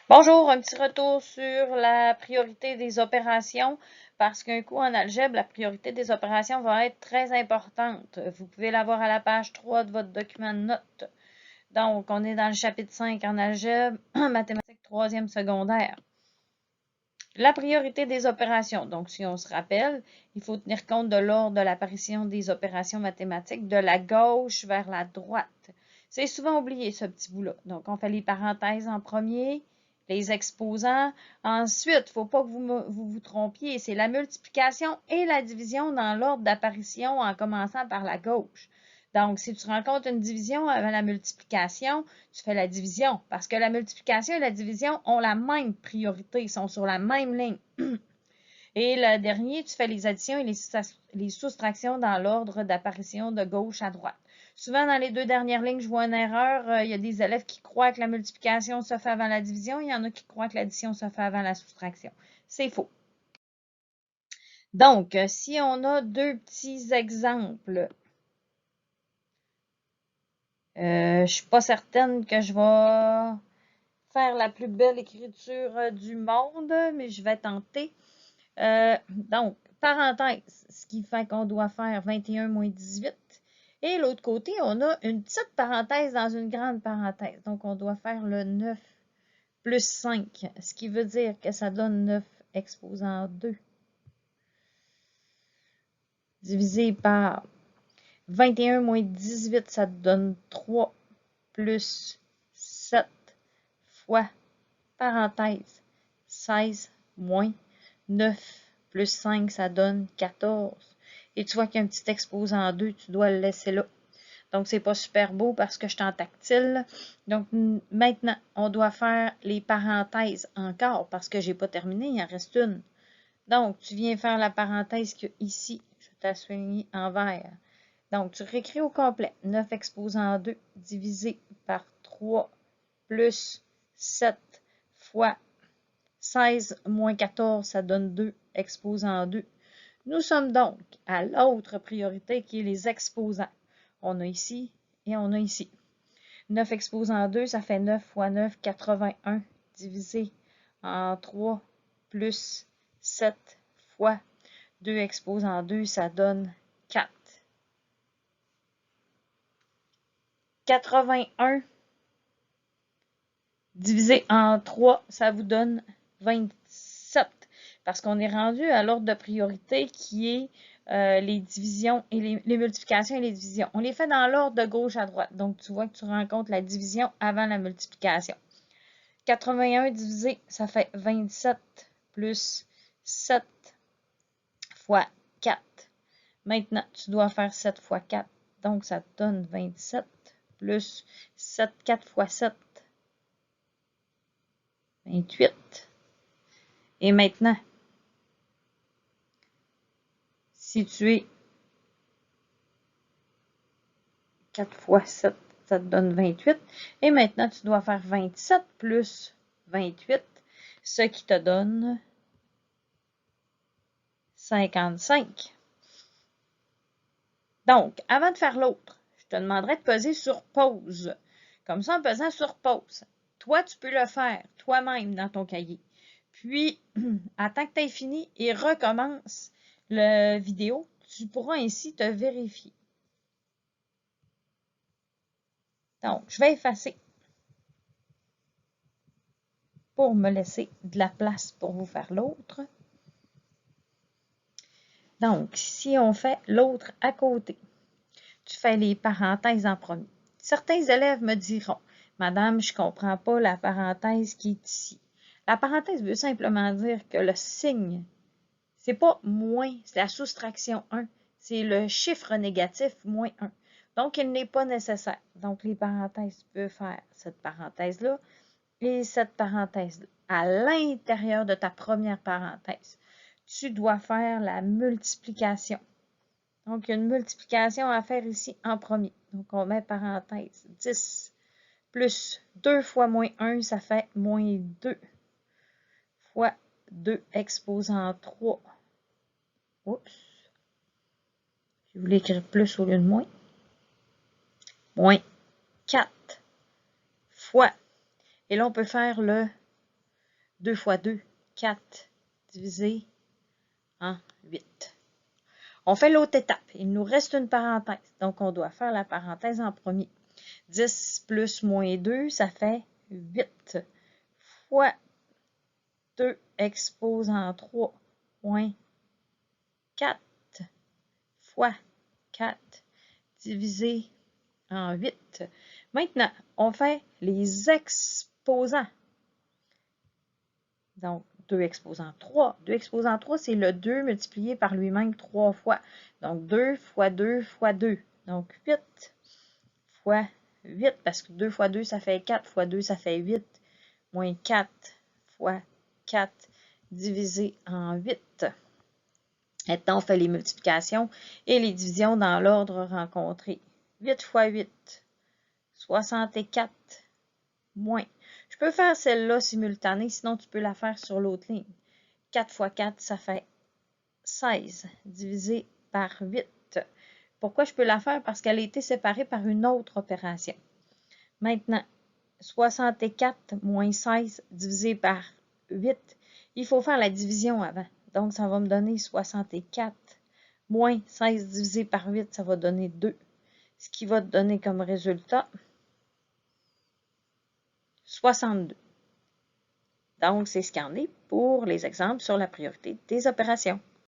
Bonjour, un petit retour sur la priorité des opérations, parce qu'un coup en algèbre, la priorité des opérations va être très importante. Vous pouvez la voir à la page 3 de votre document de notes. Donc, on est dans le chapitre 5 en algèbre, mathématiques troisième secondaire. La priorité des opérations. Donc, si on se rappelle, il faut tenir compte de l'ordre de l'apparition des opérations mathématiques de la gauche vers la droite. C'est souvent oublié, ce petit bout-là. Donc, on fait les parenthèses en premier, les exposants. Ensuite, il ne faut pas que vous trompiez, c'est la multiplication et la division dans l'ordre d'apparition en commençant par la gauche. Donc, si tu rencontres une division avant la multiplication, tu fais la division, parce que la multiplication et la division ont la même priorité, ils sont sur la même ligne. Et le dernier, tu fais les additions et les soustractions dans l'ordre d'apparition de gauche à droite. Souvent, dans les deux dernières lignes, je vois une erreur. Il y a des élèves qui croient que la multiplication se fait avant la division. Il y en a qui croient que l'addition se fait avant la soustraction. C'est faux. Donc, si on a deux petits exemples, je ne suis pas certaine que je vais faire la plus belle écriture du monde, mais je vais tenter. Donc, parenthèse, ce qui fait qu'on doit faire 21 moins 18. Et l'autre côté, on a une petite parenthèse dans une grande parenthèse. Donc, on doit faire le 9 plus 5, ce qui veut dire que ça donne 9 exposant 2 divisé par 21 moins 18, ça donne 3 plus 7 fois parenthèse 16 moins 9 plus 5, ça donne 14. Et tu vois qu'il y a un petit exposant 2, tu dois le laisser là. Donc, c'est pas super beau parce que je suis en tactile. Donc, maintenant, on doit faire les parenthèses encore parce que j'ai pas terminé, il en reste une. Donc, tu viens faire la parenthèse qu'il y a ici. Je t'ai souligné en vert. Donc, tu réécris au complet. 9 exposant 2 divisé par 3 plus 7 fois 16 moins 14, ça donne 2 exposant 2. Nous sommes donc à l'autre priorité qui est les exposants. On a ici et on a ici. 9 exposant 2, ça fait 9 fois 9, 81 divisé en 3 plus 7 fois 2 exposant 2, ça donne 4. 81 divisé en 3, ça vous donne 27. Parce qu'on est rendu à l'ordre de priorité qui est les divisions et les multiplications et les divisions. On les fait dans l'ordre de gauche à droite. Donc, tu vois que tu rencontres la division avant la multiplication. 81 divisé, ça fait 27 plus 7 fois 4. Maintenant, tu dois faire 7 fois 4. Donc, ça te donne 27 plus 7, 4 fois 7, 28. Et maintenant, si tu es 4 fois 7, ça te donne 28. Et maintenant, tu dois faire 27 plus 28, ce qui te donne 55. Donc, avant de faire l'autre, je te demanderai de peser sur pause. Comme ça, en pesant sur pause, toi, tu peux le faire toi-même dans ton cahier. Puis, attends que tu aies fini et recommence la vidéo. Tu pourras ainsi te vérifier. Donc, je vais effacer pour me laisser de la place pour vous faire l'autre. Donc, si on fait l'autre à côté, tu fais les parenthèses en premier. Certains élèves me diront, Madame, je ne comprends pas la parenthèse qui est ici. La parenthèse veut simplement dire que le signe, c'est pas moins, c'est la soustraction 1. C'est le chiffre négatif moins 1. Donc, il n'est pas nécessaire. Donc, les parenthèses, tu peux faire cette parenthèse-là et cette parenthèse-là. À l'intérieur de ta première parenthèse, tu dois faire la multiplication. Donc, il y a une multiplication à faire ici en premier. Donc, on met parenthèse 10 plus 2 fois moins 1, ça fait moins 2 fois 2 exposant 3. Oups. Je voulais écrire plus au lieu de moins. Moins 4 fois. Et là, on peut faire le 2 fois 2, 4, divisé en 8. On fait l'autre étape. Il nous reste une parenthèse. Donc, on doit faire la parenthèse en premier. 10 plus moins 2, ça fait 8 fois 2 exposant 3 moins 4 fois 4 divisé en 8. Maintenant, on fait les exposants. Donc, 2 exposant 3. 2 exposant 3, c'est le 2 multiplié par lui-même 3 fois. Donc, 2 fois 2 fois 2. Donc, 8 fois 8, parce que 2 fois 2, ça fait 4, fois 2, ça fait 8, moins 4 fois 4 divisé en 8. Maintenant, on fait les multiplications et les divisions dans l'ordre rencontré. 8 fois 8, 64, moins. Je peux faire celle-là simultanée, sinon tu peux la faire sur l'autre ligne. 4 fois 4, ça fait 16, divisé par 8. Pourquoi je peux la faire? Parce qu'elle a été séparée par une autre opération. Maintenant, 64 moins 16 divisé par 8, il faut faire la division avant. Donc, ça va me donner 64 moins 16 divisé par 8, ça va donner 2. Ce qui va te donner comme résultat 62. Donc, c'est ce qu'il y en est pour les exemples sur la priorité des opérations.